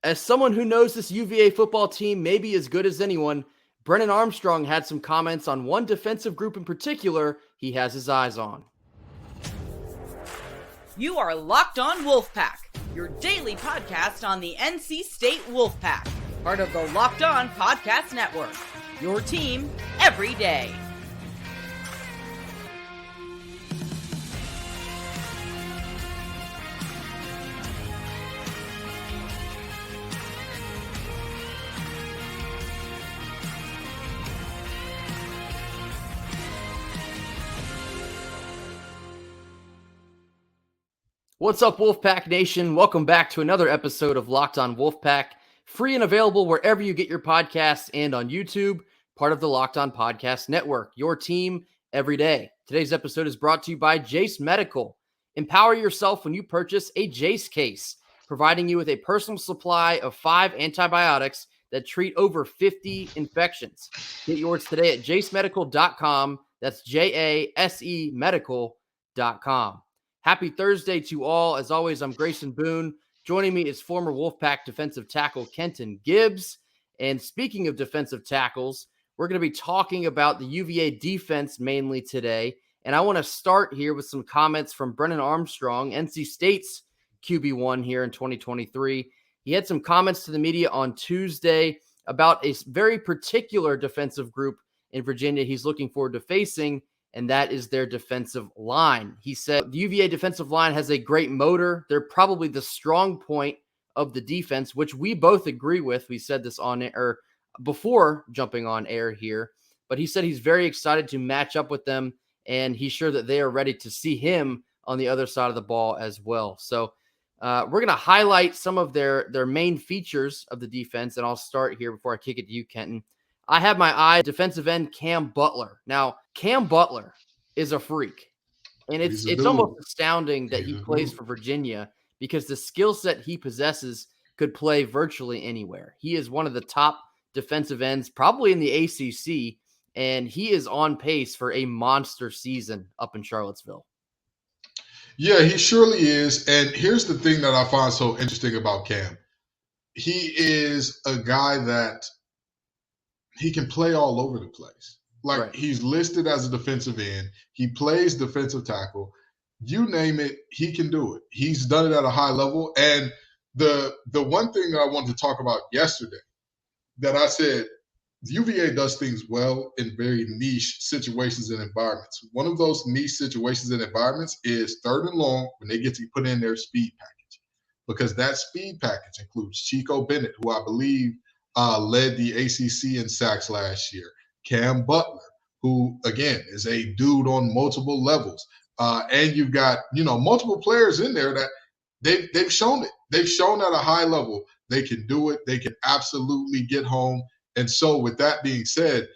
As someone who knows this UVA football team maybe as good as anyone, Brennan Armstrong had some comments on one defensive group in particular he has his eyes on. You are Locked On Wolfpack, your daily podcast on the NC State Wolfpack, part of the Locked On Podcast Network, your team every day. What's up, Wolfpack Nation? Welcome back to another episode of Locked On Wolfpack, free and available wherever you get your podcasts and on YouTube, part of the Locked On Podcast Network, your team every day. Today's episode is brought to you by Jase Medical. Empower yourself when you purchase a Jase case, providing you with a personal supply of 5 antibiotics that treat over 50 infections. Get yours today at jasemedical.com. That's JASE medical.com. Happy Thursday to all. As always, I'm Grayson Boone. Joining me is former Wolfpack defensive tackle Kenton Gibbs. And speaking of defensive tackles, we're going to be talking about the UVA defense mainly today. And I want to start here with some comments from Brennan Armstrong, NC State's QB1 here in 2023. He had some comments to the media on Tuesday about a very particular defensive group in Virginia he's looking forward to facing, and that is their defensive line. He said the UVA defensive line has a great motor. They're probably the strong point of the defense, which we both agree with. We said this on air before jumping on air here, but he said he's very excited to match up with them, and he's sure that they are ready to see him on the other side of the ball as well. So we're going to highlight some of their main features of the defense, and I'll start here before I kick it to you, Kenton. I have my eye defensive end Cam Butler. Now, Cam Butler is a freak, and it's almost astounding that he plays for Virginia because the skill set he possesses could play virtually anywhere. He is one of the top defensive ends, probably in the ACC, and he is on pace for a monster season up in Charlottesville. Yeah, he surely is. And here's the thing that I find so interesting about Cam. He is a guy that he can play all over the place. Like, right. He's listed as a defensive end. He plays defensive tackle. You name it, he can do it. He's done it at a high level. And the one thing that I wanted to talk about yesterday that I said, UVA does things well in very niche situations and environments. One of those niche situations and environments is 3rd and long when they get to put in their speed package, because that speed package includes Chico Bennett, who I believe led the ACC in sacks last year, Cam Butler, who, again, is a dude on multiple levels. And you've got, multiple players in there that they've shown it. They've shown at a high level they can do it. They can absolutely get home. And so with that being said,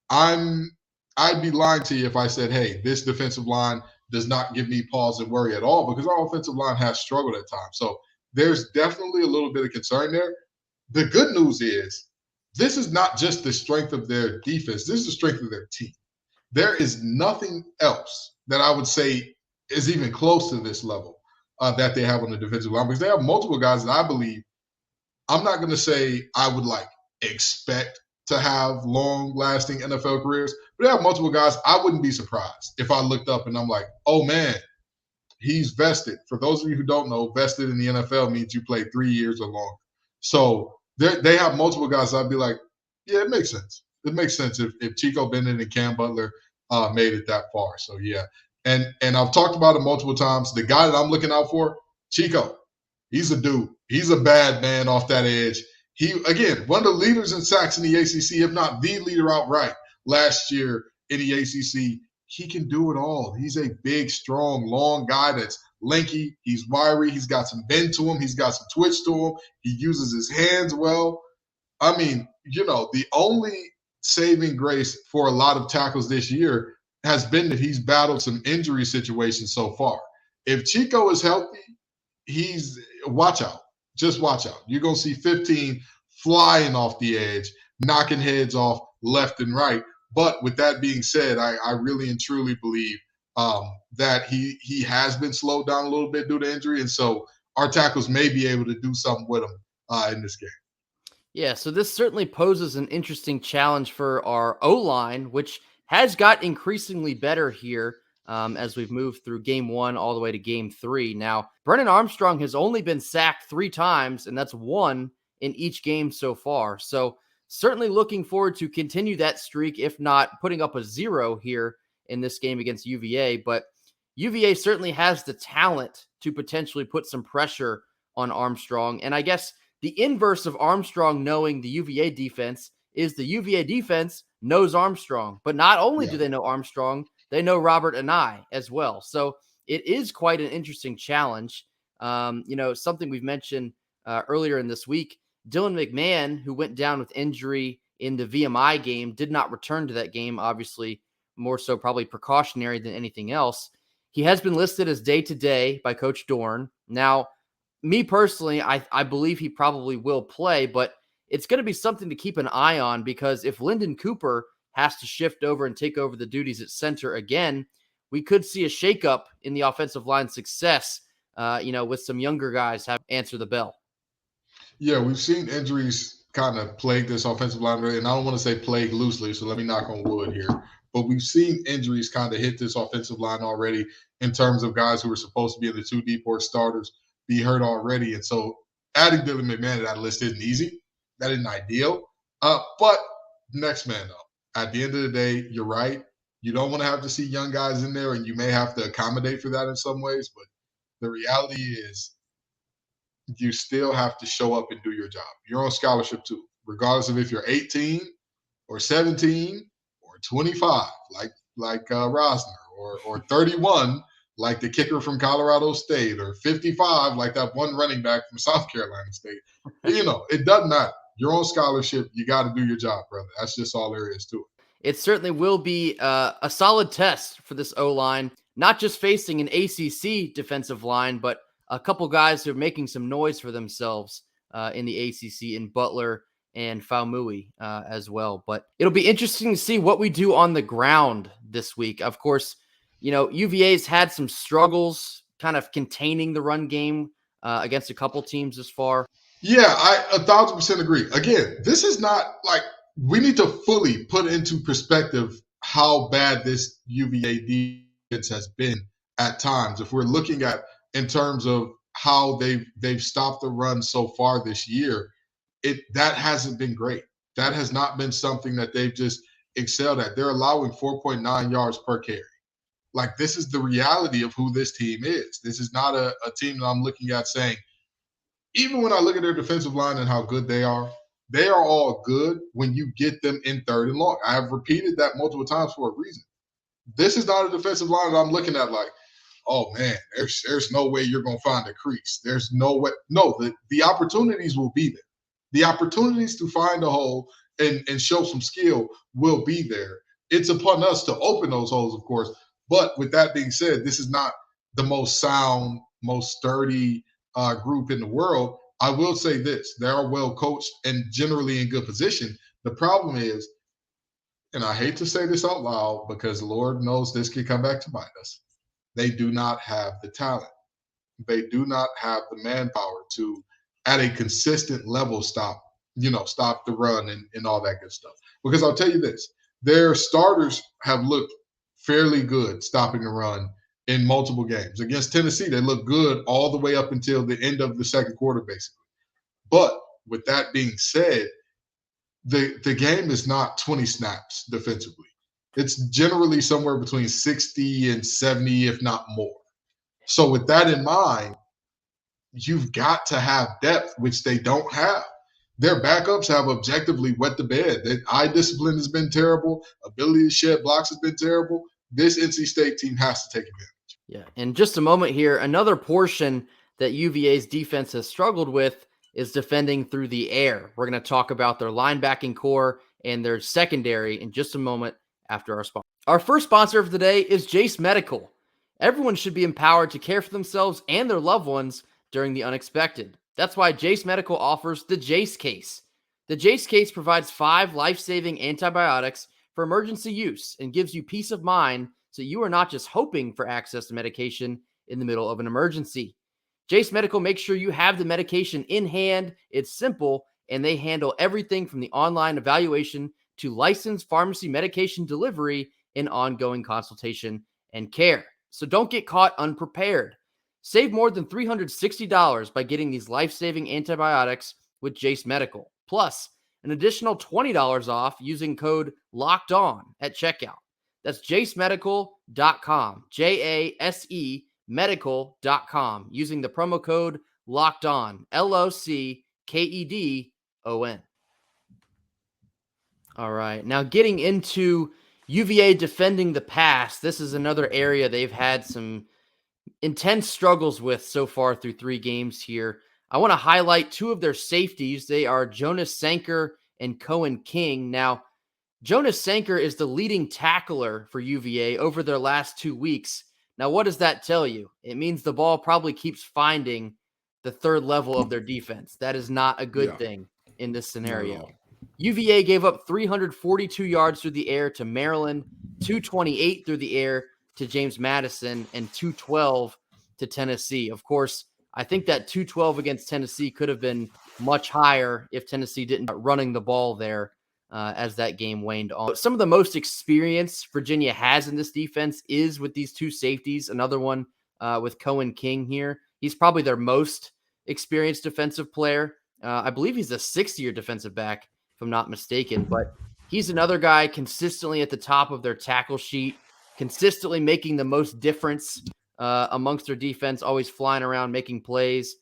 I'd be lying to you if I said, hey, this defensive line does not give me pause and worry at all, because our offensive line has struggled at times. So there's definitely a little bit of concern there. The good news is this is not just the strength of their defense. This is the strength of their team. There is nothing else that I would say is even close to this level that they have on the defensive line, because they have multiple guys that I believe, I'm not going to say I would expect to have long-lasting NFL careers, but they have multiple guys. I wouldn't be surprised if I looked up and I'm like, oh, man, he's vested. For those of you who don't know, vested in the NFL means you play 3 years or longer. So they have multiple guys. I'd be like, yeah, it makes sense. It makes sense if Chico Bennett and Cam Butler made it that far. So, yeah. And I've talked about it multiple times. The guy that I'm looking out for, Chico, he's a dude. He's a bad man off that edge. He, again, one of the leaders in sacks in the ACC, if not the leader outright last year in the ACC. He can do it all. He's a big, strong, long guy that's lanky. He's wiry. He's got some bend to him. He's got some twitch to him. He uses his hands well. I mean, the only saving grace for a lot of tackles this year has been that he's battled some injury situations so far. If Chico is healthy, watch out. Just watch out. You're going to see 15 flying off the edge, knocking heads off left and right. But with that being said, I really and truly believe that he has been slowed down a little bit due to injury. And so our tackles may be able to do something with him in this game. Yeah, so this certainly poses an interesting challenge for our O-line, which has got increasingly better here as we've moved through game 1 all the way to game 3. Now, Brennan Armstrong has only been sacked 3 times, and that's 1 in each game so far. So certainly looking forward to continue that streak, if not putting up a 0 here in this game against UVA. But UVA certainly has the talent to potentially put some pressure on Armstrong. And I guess the inverse of Armstrong knowing the UVA defense is the UVA defense knows Armstrong. But not only do they know Armstrong, they know Robert Anae as well. So it is quite an interesting challenge. Something we've mentioned earlier in this week, Dylan McMahon, who went down with injury in the VMI game, did not return to that game, obviously more so probably precautionary than anything else. He has been listed as day-to-day by Coach Dorn. Now, me personally, I believe he probably will play, but it's going to be something to keep an eye on because if Lyndon Cooper has to shift over and take over the duties at center again, we could see a shakeup in the offensive line success, with some younger guys have answer the bell. Yeah, we've seen injuries kind of plague this offensive line, and I don't want to say plague loosely, so let me knock on wood here. But we've seen injuries kind of hit this offensive line already in terms of guys who were supposed to be in the 2 deep or starters be hurt already. And so adding Dylan McMahon to that list isn't easy. That isn't ideal. But next man up. At the end of the day, you're right. You don't want to have to see young guys in there, and you may have to accommodate for that in some ways. But the reality is you still have to show up and do your job. You're on scholarship too, regardless of if you're 18 or 17 or 25, like Rosner, or 31, like the kicker from Colorado State, or 55, like that one running back from South Carolina State. It doesn't matter. You're on scholarship. You got to do your job, brother. That's just all there is to it. It certainly will be a solid test for this O-line, not just facing an ACC defensive line, but a couple guys who are making some noise for themselves in the ACC in Butler and Faumui as well. But it'll be interesting to see what we do on the ground this week. Of course, UVA's had some struggles kind of containing the run game against a couple teams this far. Yeah, I 1,000% agree. Again, this is not like we need to fully put into perspective how bad this UVA defense has been at times. If we're looking at in terms of how they've stopped the run so far this year, that hasn't been great. That has not been something that they've just excelled at. They're allowing 4.9 yards per carry. Like, this is the reality of who this team is. This is not a team that I'm looking at saying, even when I look at their defensive line and how good they are all good when you get them in 3rd and long. I have repeated that multiple times for a reason. This is not a defensive line that I'm looking at like, oh man, there's no way you're going to find a crease. There's no way. No, the opportunities will be there. The opportunities to find a hole and show some skill will be there. It's upon us to open those holes, of course. But with that being said, this is not the most sound, most sturdy group in the world. I will say this. They are well coached and generally in good position. The problem is, and I hate to say this out loud because Lord knows this could come back to bite us, they do not have the talent. They do not have the manpower to, at a consistent level, stop the run and all that good stuff. Because I'll tell you this, their starters have looked fairly good stopping the run in multiple games. Against Tennessee, they looked good all the way up until the end of the second quarter, basically. But with that being said, the game is not 20 snaps defensively. It's generally somewhere between 60 and 70, if not more. So with that in mind, you've got to have depth, which they don't have. Their backups have objectively wet the bed. Their eye discipline has been terrible. Ability to shed blocks has been terrible. This NC State team has to take advantage. Yeah, in just a moment here, another portion that UVA's defense has struggled with is defending through the air. We're going to talk about their linebacking core and their secondary in just a moment after our sponsor. Our first sponsor of the day is Jase Medical. Everyone should be empowered to care for themselves and their loved ones during the unexpected. That's why Jase Medical offers the Jase Case. The Jase Case provides 5 life-saving antibiotics for emergency use and gives you peace of mind so you are not just hoping for access to medication in the middle of an emergency. Jase Medical makes sure you have the medication in hand. It's simple, and they handle everything from the online evaluation to licensed pharmacy medication delivery and ongoing consultation and care. So don't get caught unprepared. Save more than $360 by getting these life-saving antibiotics with Jase Medical. Plus, an additional $20 off using code LOCKEDON at checkout. That's jasemedical.com, Jase medical.com, using the promo code LOCKEDON, LOCKEDON. All right, now getting into UVA defending the pass. This is another area they've had some intense struggles with so far through 3 games here. I want to highlight 2 of their safeties. They are Jonas Sanker and Cohen King. Now, Jonas Sanker is the leading tackler for UVA over their last 2 weeks. Now, what does that tell you? It means the ball probably keeps finding the third level of their defense. That is not a good thing in this scenario. UVA gave up 342 yards through the air to Maryland, 228 through the air to James Madison, and 212 to Tennessee. Of course, I think that 212 against Tennessee could have been much higher if Tennessee didn't start running the ball there as that game waned on. Some of the most experience Virginia has in this defense is with these 2 safeties. Another one with Cohen King here. He's probably their most experienced defensive player. I believe he's a 6th-year defensive back, if I'm not mistaken. But he's another guy consistently at the top of their tackle sheet, consistently making the most difference amongst their defense, always flying around, making plays.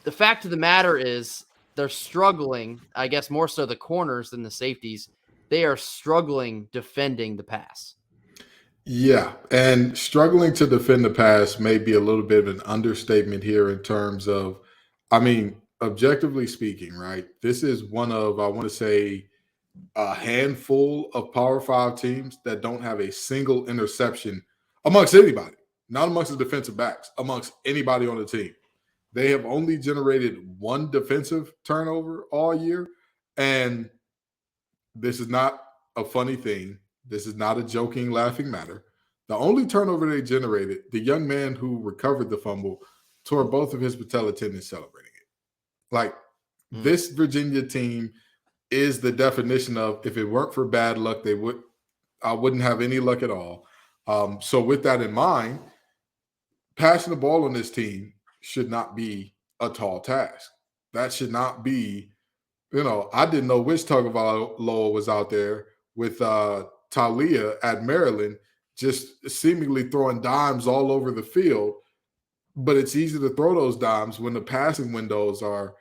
The fact of the matter is they're struggling, I guess more so the corners than the safeties. They are struggling defending the pass. Yeah, and struggling to defend the pass may be a little bit of an understatement here in terms of, I mean, objectively speaking, right? This is one of, I want to say, a handful of Power 5 teams that don't have a single interception amongst anybody, not amongst the defensive backs, amongst anybody on the team. They have only generated 1 defensive turnover all year, and this is not a funny thing. This is not a joking, laughing matter. The only turnover they generated, the young man who recovered the fumble tore both of his patella tendons celebrating it. Like, this Virginia team is the definition of, if it weren't for bad luck, I wouldn't have any luck at all. So with that in mind, passing the ball on this team should not be a tall task. That should not be, I didn't know which Tagovailoa was out there with Talia at Maryland, just seemingly throwing dimes all over the field. But it's easy to throw those dimes when the passing windows are,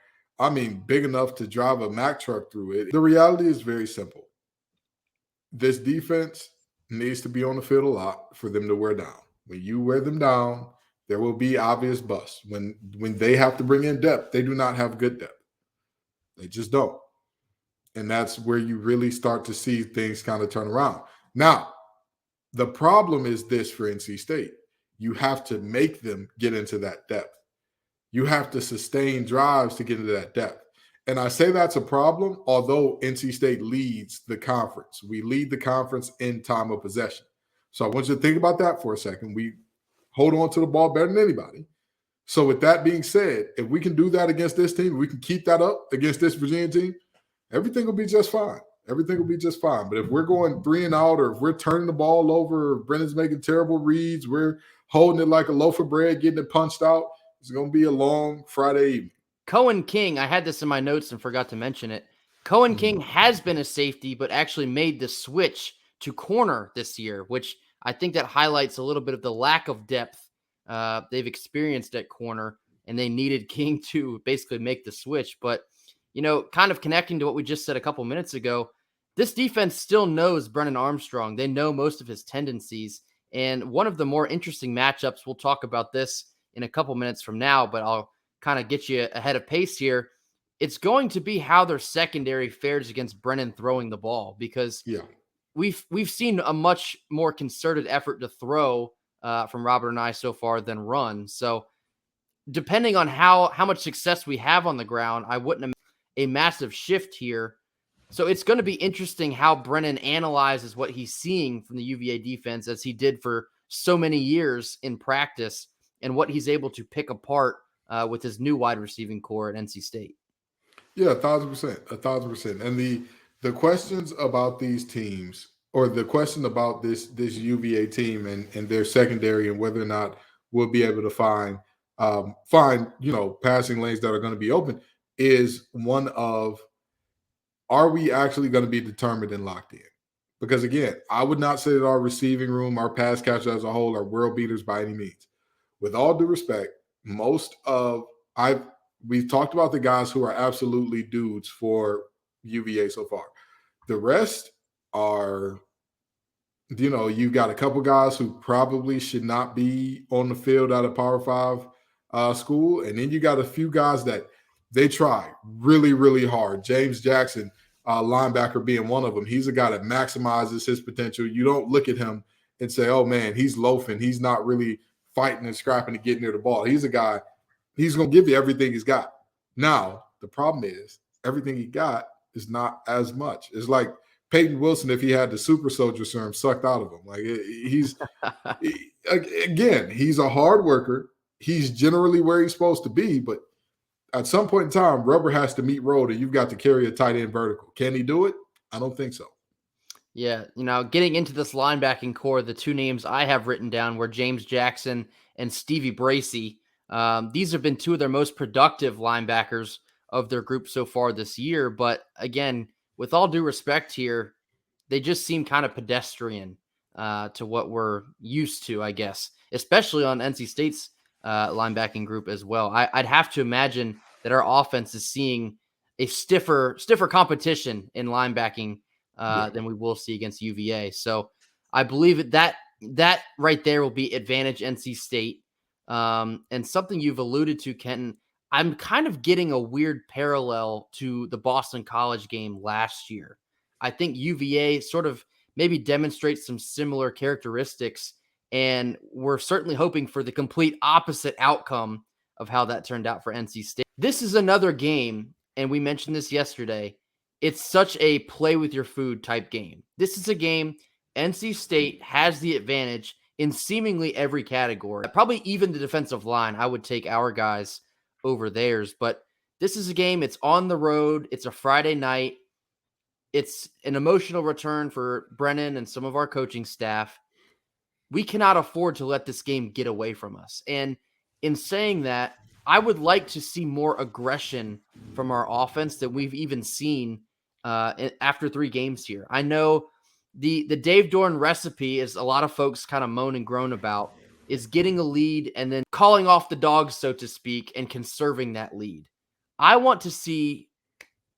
big enough to drive a Mack truck through it. The reality is very simple. This defense needs to be on the field a lot for them to wear down. When you wear them down, there will be obvious busts. When they have to bring in depth, they do not have good depth. They just don't. And that's where you really start to see things kind of turn around. Now, the problem is this for NC State. You have to make them get into that depth. You have to sustain drives to get into that depth. And I say that's a problem, although NC State leads the conference. We lead the conference in time of possession. So I want you to think about that for a second. We hold on to the ball better than anybody. So with that being said, if we can do that against this team, we can keep that up against this Virginia team, everything will be just fine. Everything will be just fine. But if we're going 3 and out, or if we're turning the ball over, or Brennan's making terrible reads, we're holding it like a loaf of bread, getting it punched out, it's going to be a long Friday evening. Cohen King, I had this in my notes and forgot to mention it. Cohen King has been a safety, but actually made the switch to corner this year, which I think that highlights a little bit of the lack of depth they've experienced at corner, and they needed King to basically make the switch. But, kind of connecting to what we just said a couple minutes ago, this defense still knows Brennan Armstrong. They know most of his tendencies. And one of the more interesting matchups, we'll talk about this in a couple minutes from now, but I'll kind of get you ahead of pace here. It's going to be how their secondary fares against Brennan throwing the ball, because we've seen a much more concerted effort to throw from Robert and I so far than run. So depending on how much success we have on the ground, I wouldn't have a massive shift here. So it's going to be interesting how Brennan analyzes what he's seeing from the UVA defense, as he did for so many years in practice, and what he's able to pick apart with his new wide receiving core at NC State. Yeah, 1,000%, 1,000%. And the questions about these teams, or the question about this UVA team and their secondary, and whether or not we'll be able to find passing lanes that are going to be open, is one of, are we actually going to be determined and locked in? Because again, I would not say that our receiving room, our pass catchers as a whole, are world beaters by any means. With all due respect, we've talked about the guys who are absolutely dudes for UVA so far. The rest are, you've got a couple guys who probably should not be on the field at a Power 5 school. And then you got a few guys that they try really, really hard. James Jackson, linebacker, being one of them. He's a guy that maximizes his potential. You don't look at him and say, oh, man, he's loafing. He's not really fighting and scrapping to get near the ball. He's a guy, he's going to give you everything he's got. Now, the problem is everything he got is not as much. It's like Peyton Wilson, if he had the super soldier serum sucked out of him. Like he's a hard worker. He's generally where he's supposed to be, but at some point in time, rubber has to meet road, and you've got to carry a tight end vertical. Can he do it? I don't think so. Yeah, getting into this linebacking core, the two names I have written down were James Jackson and Stevie Bracey. These have been two of their most productive linebackers of their group so far this year. But again, with all due respect here, they just seem kind of pedestrian to what we're used to, I guess, especially on NC State's linebacking group as well. I'd have to imagine that our offense is seeing a stiffer competition in linebacking than we will see against UVA. So I believe that right there will be advantage NC State. And something you've alluded to, Kenton, I'm kind of getting a weird parallel to the Boston College game last year. I think UVA sort of maybe demonstrates some similar characteristics, and we're certainly hoping for the complete opposite outcome of how that turned out for NC State. This is another game, and we mentioned this yesterday. It's such a play with your food type game. This is a game NC State has the advantage in seemingly every category. Probably even the defensive line, I would take our guys over theirs. But this is a game, it's on the road. It's a Friday night. It's an emotional return for Brennan and some of our coaching staff. We cannot afford to let this game get away from us. And in saying that, I would like to see more aggression from our offense than we've even seen after 3 games here. I know the Dave Dorn recipe, is a lot of folks kind of moan and groan about, is getting a lead and then calling off the dogs, so to speak, and conserving that lead. I want to see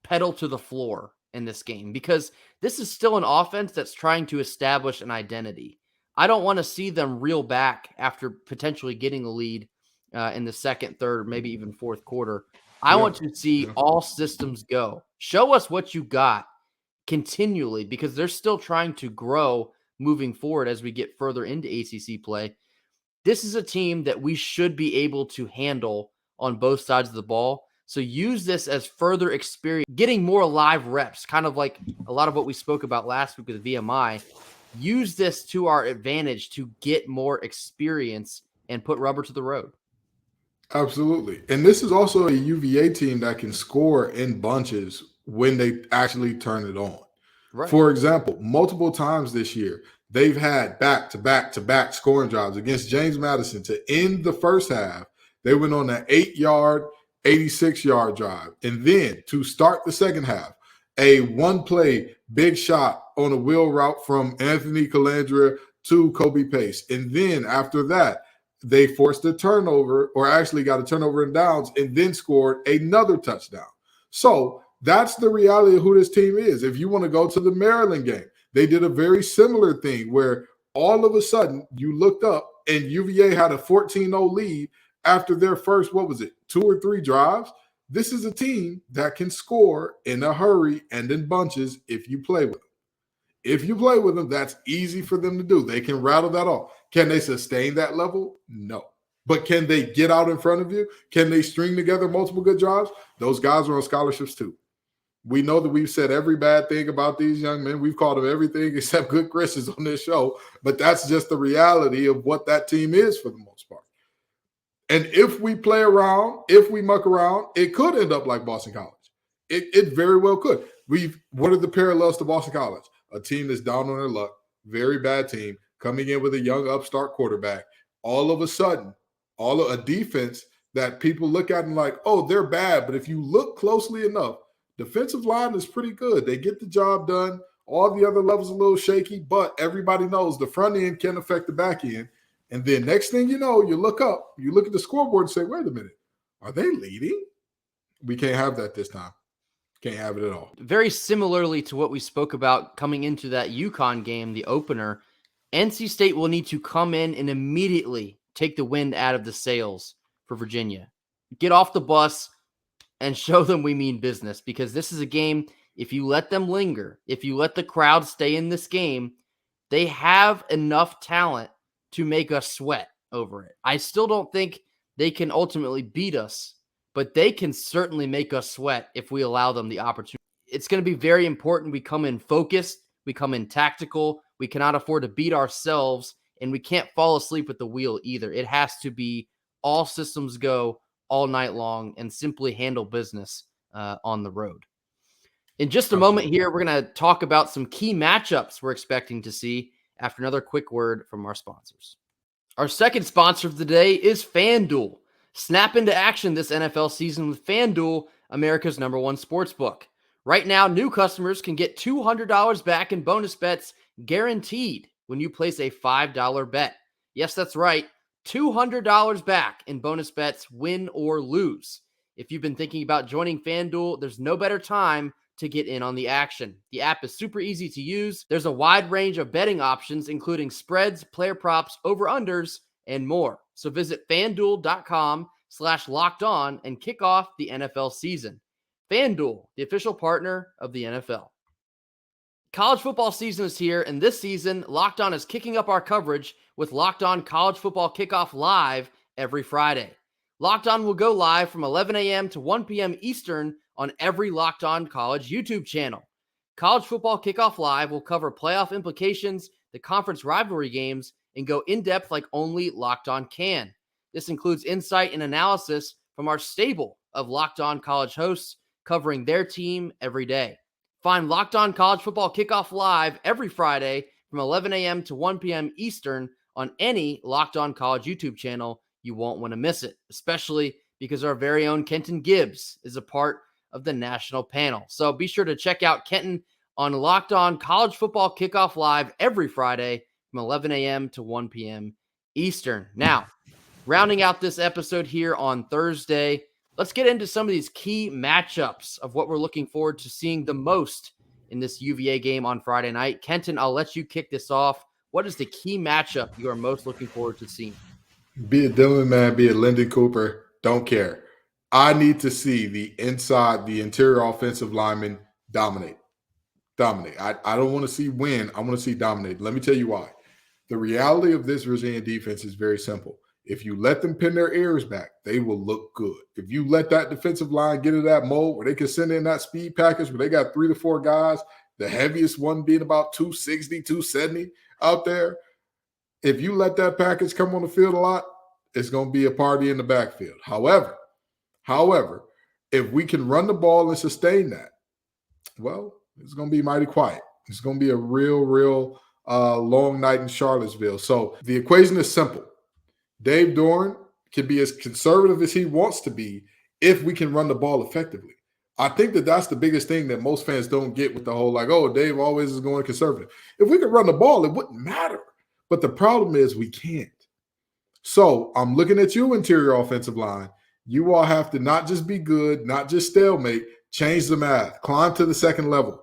pedal to the floor in this game, because this is still an offense that's trying to establish an identity. I don't want to see them reel back after potentially getting a lead in the second, third, maybe even fourth quarter. I want to see all systems go. Show us what you got continually, because they're still trying to grow moving forward as we get further into ACC play. This is a team that we should be able to handle on both sides of the ball. So use this as further experience, getting more live reps, kind of like a lot of what we spoke about last week with VMI. Use this to our advantage to get more experience and put rubber to the road. Absolutely. And this is also a UVA team that can score in bunches when they actually turn it on. Right. For example, multiple times this year, they've had back-to-back scoring drives against James Madison to end the first half. They went on an 8-yard, 86-yard drive. And then to start the second half, a one-play big shot on a wheel route from Anthony Calandra to Kobe Pace. And then after that, they forced a turnover, or actually got a turnover in downs, and then scored another touchdown. So that's the reality of who this team is. If you want to go to the Maryland game, they did a very similar thing where all of a sudden you looked up and UVA had a 14-0 lead after their first, 2 or 3 drives. This is a team that can score in a hurry and in bunches if you play with them. If you play with them, that's easy for them to do. They can rattle that off. Can they sustain that level? No. But can they get out in front of you? Can they string together multiple good drives? Those guys are on scholarships too. We know that we've said every bad thing about these young men. We've called them everything except good Christians on this show. But that's just the reality of what that team is for the most part. And if we play around, if we muck around, it could end up like Boston College. It very well could. What are the parallels to Boston College? A team that's down on their luck, very bad team, coming in with a young upstart quarterback. All of a sudden, a defense that people look at and like, oh, they're bad. But if you look closely enough, defensive line is pretty good. They get the job done. All the other levels a little shaky, but everybody knows the front end can affect the back end. And then next thing you know, you look up, you look at the scoreboard and say, wait a minute, are they leading? We can't have that this time. Can't have it at all. Very similarly to what we spoke about coming into that UConn game, the opener, NC State will need to come in and immediately take the wind out of the sails for Virginia. Get off the bus and show them we mean business, because this is a game, if you let them linger, if you let the crowd stay in this game, they have enough talent to make us sweat over it. I still don't think they can ultimately beat us, but they can certainly make us sweat if we allow them the opportunity. It's going to be very important we come in focused, we come in tactical, we cannot afford to beat ourselves, and we can't fall asleep at the wheel either. It has to be all systems go all night long and simply handle business on the road. In just a moment here, we're going to talk about some key matchups we're expecting to see after another quick word from our sponsors. Our second sponsor of the day is FanDuel. Snap into action this NFL season with FanDuel, America's #1 sportsbook. Right now, new customers can get $200 back in bonus bets guaranteed when you place a $5 bet. Yes, that's right. $200 back in bonus bets, win or lose. If you've been thinking about joining FanDuel, there's no better time to get in on the action. The app is super easy to use. There's a wide range of betting options, including spreads, player props, over-unders, and more. So visit FanDuel.com/lockedon and kick off the NFL season. FanDuel, the official partner of the NFL. College football season is here, and this season, Locked On is kicking up our coverage with Locked On College Football Kickoff Live every Friday. Locked On will go live from 11 a.m. to 1 p.m. Eastern on every Locked On College YouTube channel. College Football Kickoff Live will cover playoff implications, the conference rivalry games, and go in-depth like only Locked On can. This includes insight and analysis from our stable of Locked On College hosts covering their team every day. Find Locked On College Football Kickoff Live every Friday from 11 a.m. to 1 p.m. Eastern on any Locked On College YouTube channel. You won't want to miss it, especially because our very own Kenton Gibbs is a part of the national panel. So be sure to check out Kenton on Locked On College Football Kickoff Live every Friday from 11 a.m. to 1 p.m. Eastern. Now, rounding out this episode here on Thursday, let's get into some of these key matchups of what we're looking forward to seeing the most in this UVA game on Friday night. Kenton, I'll let you kick this off. What is the key matchup you are most looking forward to seeing? Be it Dylan Man, be it Lyndon Cooper, don't care. I need to see the interior offensive linemen dominate. I don't want to see win. I want to see dominate. Let me tell you why. The reality of this Virginia defense is very simple. If you let them pin their ears back, they will look good. If you let that defensive line get into that mode where they can send in that speed package where they got 3 to 4 guys, the heaviest one being about 260, 270 out there, if you let that package come on the field a lot, it's going to be a party in the backfield. However, if we can run the ball and sustain that, well, it's going to be mighty quiet. It's going to be a real long night in Charlottesville. So the equation is simple. Dave Doeren can be as conservative as he wants to be if we can run the ball effectively. I think that's the biggest thing that most fans don't get with the whole like, oh, Dave always is going conservative. If we could run the ball, it wouldn't matter. But the problem is we can't. So I'm looking at you, interior offensive line. You all have to not just be good, not just stalemate, change the math, climb to the second level,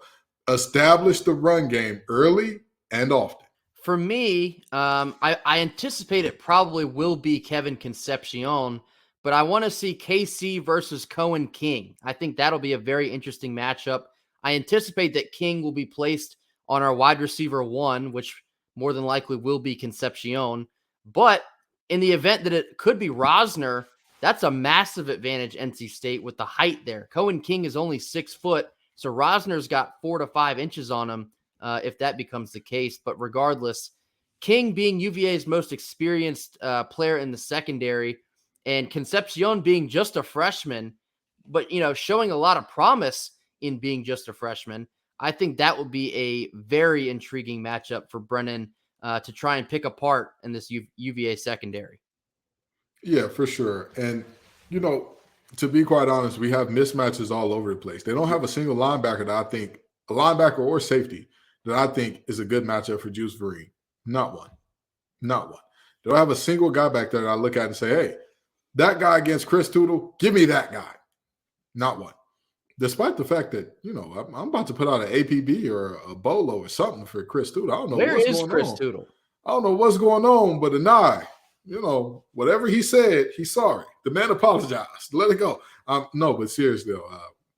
establish the run game early and often. For me, I anticipate it probably will be Kevin Concepcion, but I want to see KC versus Cohen King. I think that'll be a very interesting matchup. I anticipate that King will be placed on our wide receiver 1, which more than likely will be Concepcion. But in the event that it could be Rosner, that's a massive advantage NC State with the height there. Cohen King is only 6 foot, so Rosner's got 4 to 5 inches on him. If that becomes the case. But regardless, King being UVA's most experienced player in the secondary And Concepcion being just a freshman, but, showing a lot of promise in being just a freshman, I think that would be a very intriguing matchup for Brennan to try and pick apart in this UVA secondary. Yeah, for sure. And, to be quite honest, we have mismatches all over the place. They don't have a single linebacker that I think, a linebacker or safety, that I think is a good matchup for Juice Vereen. Not one. Not one. They don't have a single guy back there that I look at and say, hey, that guy against Chris Tootle, give me that guy. Not one. Despite the fact that, I'm about to put out an APB or a Bolo or something for Chris Tootle. I don't know Where what's is going Chris on. Tootle? I don't know what's going on, but Anae, whatever he said, he's sorry. The man apologized. Let it go. No, but seriously,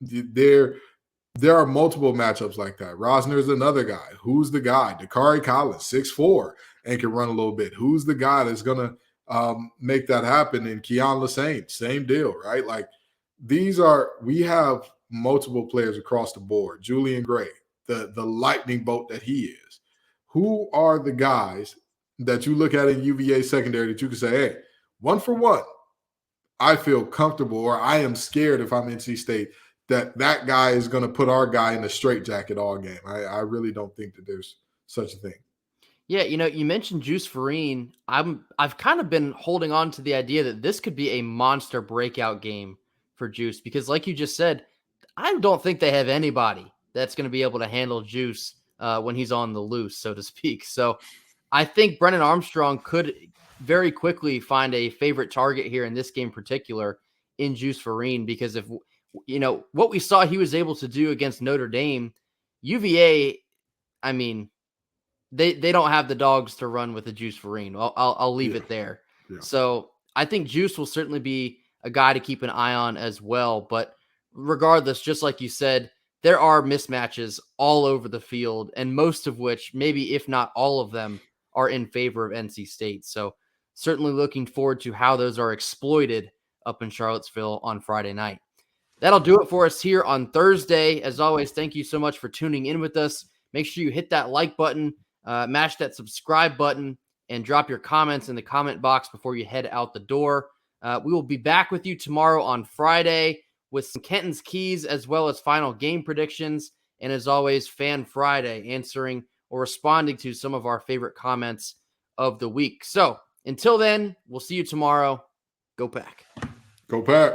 there are multiple matchups like that. Rosner's another guy. Who's the guy? Dakari Collins, 6'4", and can run a little bit. Who's the guy that's going to make that happen? And Keon Lassane, same deal, right? Like, we have multiple players across the board. Julian Gray, the lightning bolt that he is. Who are the guys that you look at in UVA secondary that you can say, hey, one for one, I feel comfortable, or I am scared if I'm NC State that guy is going to put our guy in a straitjacket all game. I really don't think that there's such a thing. Yeah, you mentioned Juice Vereen. I've kind of been holding on to the idea that this could be a monster breakout game for Juice because, like you just said, I don't think they have anybody that's going to be able to handle Juice when he's on the loose, so to speak. So I think Brennan Armstrong could very quickly find a favorite target here in this game in particular in Juice Vereen, because if what we saw he was able to do against Notre Dame, UVA, I mean, they don't have the dogs to run with the Juice Vereen. I'll leave it there. Yeah. So I think Juice will certainly be a guy to keep an eye on as well. But regardless, just like you said, there are mismatches all over the field, and most of which, maybe if not all of them, are in favor of NC State. So certainly looking forward to how those are exploited up in Charlottesville on Friday night. That'll do it for us here on Thursday. As always, thank you so much for tuning in with us. Make sure you hit that like button, mash that subscribe button, and drop your comments in the comment box before you head out the door. We will be back with you tomorrow on Friday with some Kenton's Keys as well as final game predictions. And as always, Fan Friday, answering or responding to some of our favorite comments of the week. So until then, we'll see you tomorrow. Go Pack. Go Pack.